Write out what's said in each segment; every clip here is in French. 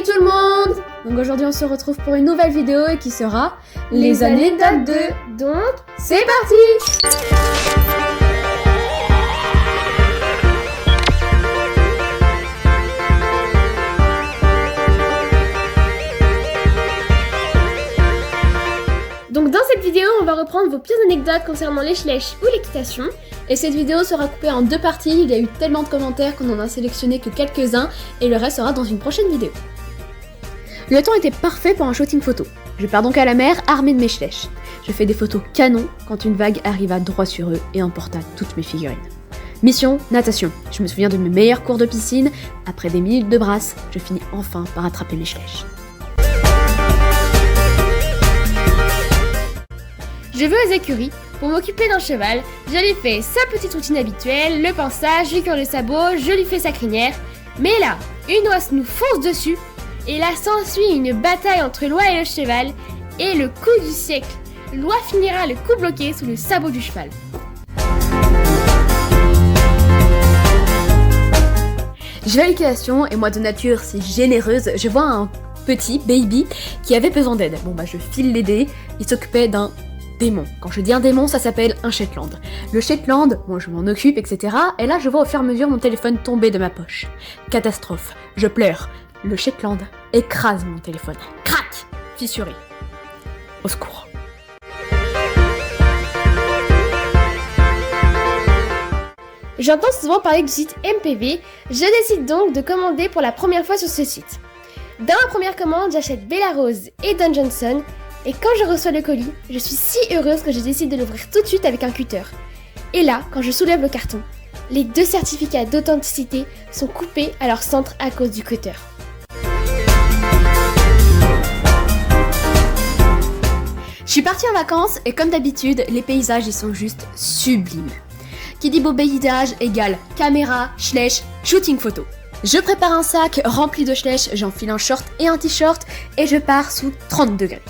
Salut tout le monde! Donc aujourd'hui on se retrouve pour une nouvelle vidéo et qui sera les anecdotes 2. Donc c'est parti! Donc dans cette vidéo, on va reprendre vos pires anecdotes concernant les schlecht ou l'équitation. Et cette vidéo sera coupée en 2 parties, il y a eu tellement de commentaires qu'on en a sélectionné que quelques-uns et le reste sera dans une prochaine vidéo. Le temps était parfait pour un shooting photo. Je pars donc à la mer armée de mes schlecht. Je fais des photos canon quand une vague arriva droit sur eux et emporta toutes mes figurines. Mission, natation. Je me souviens de mes meilleurs cours de piscine. Après des minutes de brasse, je finis enfin par attraper mes schlecht. Je vais aux écuries pour m'occuper d'un cheval. Je lui fais sa petite routine habituelle, le pansage, je lui cure le sabot, je lui fais sa crinière. Mais là, une oie nous fonce dessus et là s'ensuit une bataille entre l'oie et le cheval et le coup du siècle. L'oie finira le cou bloqué sous le sabot du cheval. Je vais à l'équitation et moi de nature si généreuse, je vois un petit baby qui avait besoin d'aide. Bon bah je file l'aider, il s'occupait d'un démon. Quand je dis un démon, ça s'appelle un Shetland. Le Shetland, bon je m'en occupe, etc. Et là je vois au fur et à mesure mon téléphone tomber de ma poche. Catastrophe. Je pleure. Le Shetland écrase mon téléphone. Crac! Fissuré. Au secours. J'entends souvent parler du site MPV, je décide donc de commander pour la première fois sur ce site. Dans ma première commande, j'achète Bella Rose et Don Johnson, et quand je reçois le colis, je suis si heureuse que je décide de l'ouvrir tout de suite avec un cutter. Et là, quand je soulève le carton, les 2 certificats d'authenticité sont coupés à leur centre à cause du cutter. Je suis partie en vacances et comme d'habitude, les paysages ils sont juste sublimes. Qui dit beau paysage égale caméra, schlecht, shooting photo. Je prépare un sac rempli de schlecht, j'enfile un short et un t-shirt et je pars sous 30 degrés.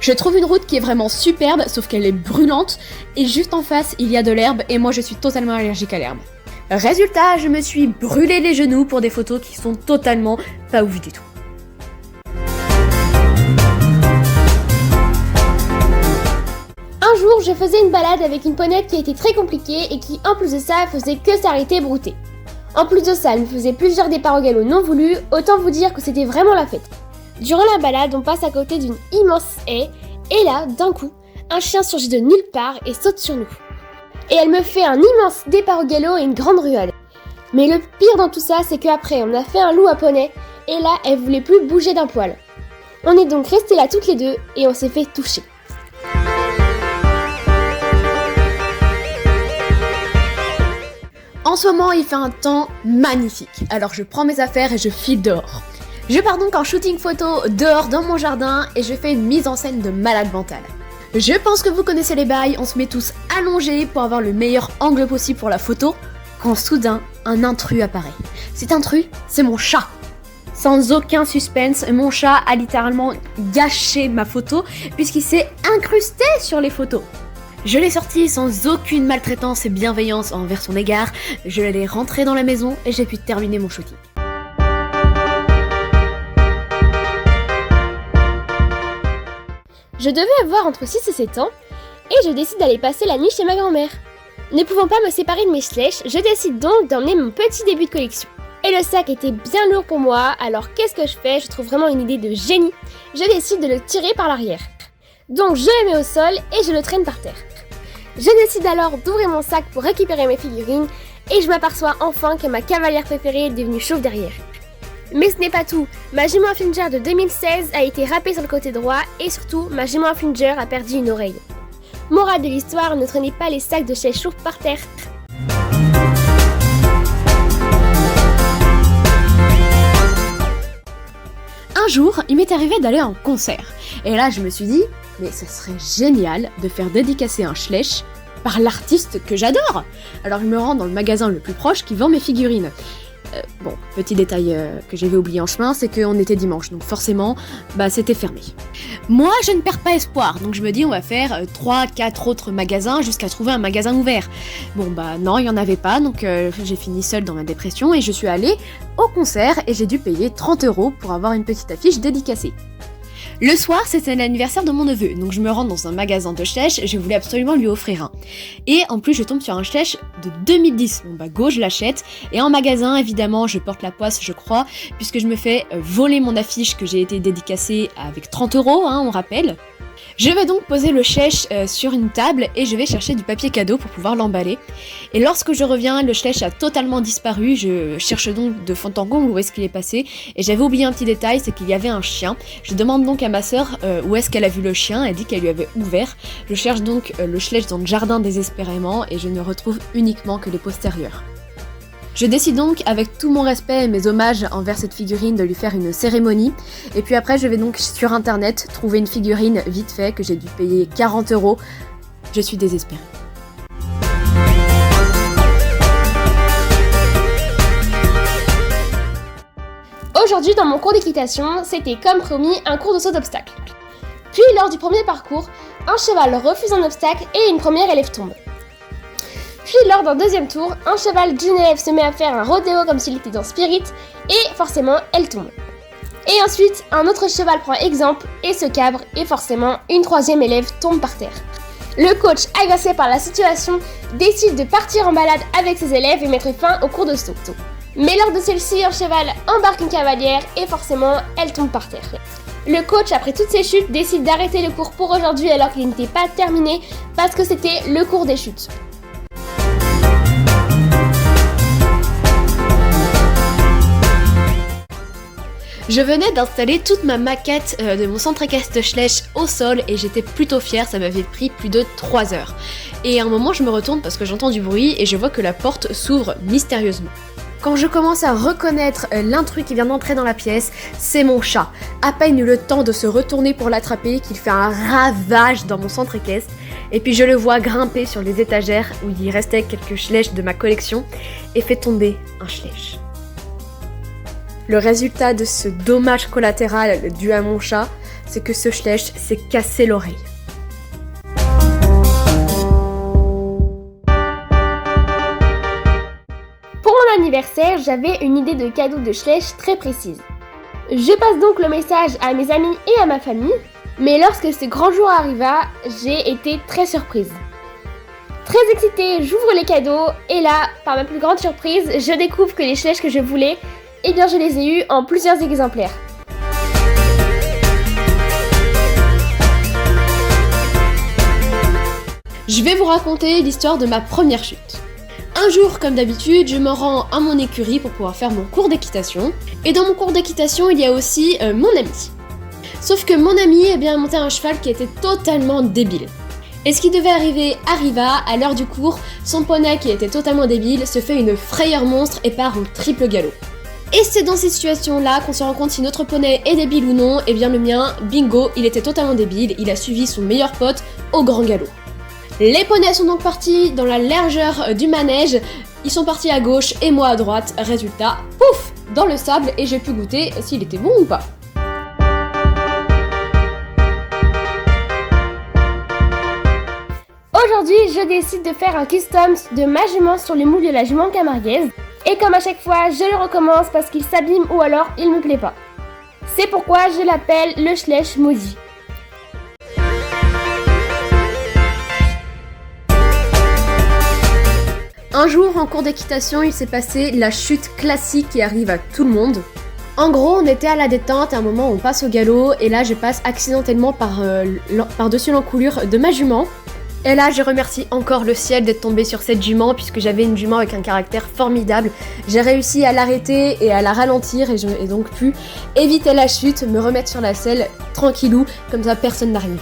Je trouve une route qui est vraiment superbe, sauf qu'elle est brûlante, et juste en face, il y a de l'herbe, et moi je suis totalement allergique à l'herbe. Résultat, je me suis brûlé les genoux pour des photos qui sont totalement pas ouf du tout. Un jour, je faisais une balade avec une ponette qui était très compliquée et qui, en plus de ça, faisait que s'arrêter et brouter. En plus de ça, elle me faisait plusieurs départs au galop non voulus, autant vous dire que c'était vraiment la fête. Durant la balade, on passe à côté d'une immense haie, et là, d'un coup, un chien surgit de nulle part et saute sur nous. Et elle me fait un immense départ au galop et une grande ruade. Mais le pire dans tout ça, c'est qu'après, on a fait un loup à poney, et là, elle voulait plus bouger d'un poil. On est donc restés là toutes les deux, et on s'est fait toucher. En ce moment, il fait un temps magnifique, alors je prends mes affaires et je file dehors. Je pars donc en shooting photo dehors dans mon jardin et je fais une mise en scène de malade mental. Je pense que vous connaissez les bails, on se met tous allongés pour avoir le meilleur angle possible pour la photo, quand soudain, un intrus apparaît. Cet intrus, c'est mon chat. Sans aucun suspense, mon chat a littéralement gâché ma photo puisqu'il s'est incrusté sur les photos. Je l'ai sorti sans aucune maltraitance et bienveillance envers son égard, je l'ai rentré dans la maison et j'ai pu terminer mon shooting. Je devais avoir entre 6 et 7 ans, et je décide d'aller passer la nuit chez ma grand-mère. Ne pouvant pas me séparer de mes schlecht, je décide donc d'emmener mon petit début de collection. Et le sac était bien lourd pour moi, alors qu'est-ce que je fais? Je trouve vraiment une idée de génie. Je décide de le tirer par l'arrière. Donc je le mets au sol et je le traîne par terre. Je décide alors d'ouvrir mon sac pour récupérer mes figurines, et je m'aperçois enfin que ma cavalière préférée est devenue chauve derrière. Mais ce n'est pas tout, ma jument Flinger de 2016 a été râpée sur le côté droit et surtout, ma jument Flinger a perdu une oreille. Morale de l'histoire, ne traînez pas les sacs de schlecht chauves par terre. Un jour, il m'est arrivé d'aller à un concert. Et là, je me suis dit, mais ce serait génial de faire dédicacer un schlecht par l'artiste que j'adore. Alors je me rends dans le magasin le plus proche qui vend mes figurines. Bon, petit détail que j'avais oublié en chemin, c'est qu'on était dimanche, donc forcément, c'était fermé. Moi, je ne perds pas espoir, donc je me dis on va faire 3-4 autres magasins jusqu'à trouver un magasin ouvert. Bon non, il n'y en avait pas, donc j'ai fini seule dans ma dépression et je suis allée au concert et j'ai dû payer 30 € pour avoir une petite affiche dédicacée. Le soir, c'était l'anniversaire de mon neveu, donc je me rends dans un magasin de Schlech, je voulais absolument lui offrir un. Et en plus, je tombe sur un Schlech de 2010, go, je l'achète. Et en magasin, évidemment, je porte la poisse, je crois, puisque je me fais voler mon affiche que j'ai été dédicacée avec 30 €, on rappelle. Je vais donc poser le Schlech sur une table et je vais chercher du papier cadeau pour pouvoir l'emballer. Et lorsque je reviens, le Schlech a totalement disparu, je cherche donc de fond en comble où est-ce qu'il est passé. Et j'avais oublié un petit détail, c'est qu'il y avait un chien. Je demande donc à ma sœur où est-ce qu'elle a vu le chien, elle dit qu'elle lui avait ouvert. Je cherche donc le Schlech dans le jardin désespérément et je ne retrouve uniquement que les postérieurs. Je décide donc, avec tout mon respect et mes hommages envers cette figurine, de lui faire une cérémonie. Et puis après, je vais donc sur internet trouver une figurine vite fait que j'ai dû payer 40 €. Je suis désespérée. Aujourd'hui, dans mon cours d'équitation, c'était comme promis un cours de saut d'obstacle. Puis, lors du premier parcours, un cheval refuse un obstacle et une première élève tombe. Puis lors d'un deuxième tour, un cheval d'une élève se met à faire un rodéo comme s'il était dans Spirit, et forcément, elle tombe. Et ensuite, un autre cheval prend exemple et se cabre, et forcément, une troisième élève tombe par terre. Le coach, agacé par la situation, décide de partir en balade avec ses élèves et mettre fin au cours de saut. Mais lors de celle-ci, un cheval embarque une cavalière, et forcément, elle tombe par terre. Le coach, après toutes ces chutes, décide d'arrêter le cours pour aujourd'hui alors qu'il n'était pas terminé, parce que c'était le cours des chutes. Je venais d'installer toute ma maquette de mon centre équestre Schlech au sol et j'étais plutôt fière, ça m'avait pris plus de 3 heures. Et à un moment je me retourne parce que j'entends du bruit et je vois que la porte s'ouvre mystérieusement. Quand je commence à reconnaître l'intrus qui vient d'entrer dans la pièce, c'est mon chat. À peine eu le temps de se retourner pour l'attraper qu'il fait un ravage dans mon centre équestre. Et puis je le vois grimper sur les étagères où il restait quelques Schlech de ma collection et fait tomber un Schlech. Le résultat de ce dommage collatéral dû à mon chat, c'est que ce Schlech s'est cassé l'oreille. Pour mon anniversaire, j'avais une idée de cadeau de Schlech très précise. Je passe donc le message à mes amis et à ma famille, mais lorsque ce grand jour arriva, j'ai été très surprise. Très excitée, j'ouvre les cadeaux et là, par ma plus grande surprise, je découvre que les Schlech que je voulais, eh bien je les ai eus en plusieurs exemplaires. Je vais vous raconter l'histoire de ma première chute. Un jour, comme d'habitude, je me rends à mon écurie pour pouvoir faire mon cours d'équitation. Et dans mon cours d'équitation, il y a aussi mon ami. Sauf que mon ami a monté un cheval qui était totalement débile. Et ce qui devait arriver arriva, à l'heure du cours, son poney qui était totalement débile se fait une frayeur monstre et part au triple galop. Et c'est dans ces situations-là qu'on se rend compte si notre poney est débile ou non. Et bien le mien, bingo, il était totalement débile, il a suivi son meilleur pote au grand galop. Les poneys sont donc partis dans la largeur du manège, ils sont partis à gauche et moi à droite, résultat, pouf, dans le sable et j'ai pu goûter s'il était bon ou pas. Aujourd'hui, je décide de faire un custom de ma jument sur le moule de la jument camarguaise. Et comme à chaque fois, je le recommence parce qu'il s'abîme ou alors il me plaît pas. C'est pourquoi je l'appelle le Schlech maudit. Un jour, en cours d'équitation, il s'est passé la chute classique qui arrive à tout le monde. En gros, on était à la détente, à un moment on passe au galop, et là je passe accidentellement par-dessus l'encoulure de ma jument. Et là, je remercie encore le ciel d'être tombé sur cette jument, puisque j'avais une jument avec un caractère formidable. J'ai réussi à l'arrêter et à la ralentir, et j'ai donc pu éviter la chute, me remettre sur la selle tranquillou, comme ça personne n'a rien vu.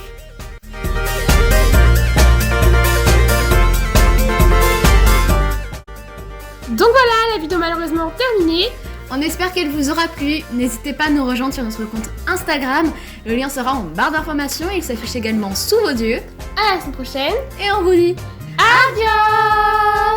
Donc voilà, la vidéo malheureusement terminée. On espère qu'elle vous aura plu. N'hésitez pas à nous rejoindre sur notre compte Instagram. Le lien sera en barre d'informations et il s'affiche également sous vos yeux. À la semaine prochaine. Et on vous dit adios.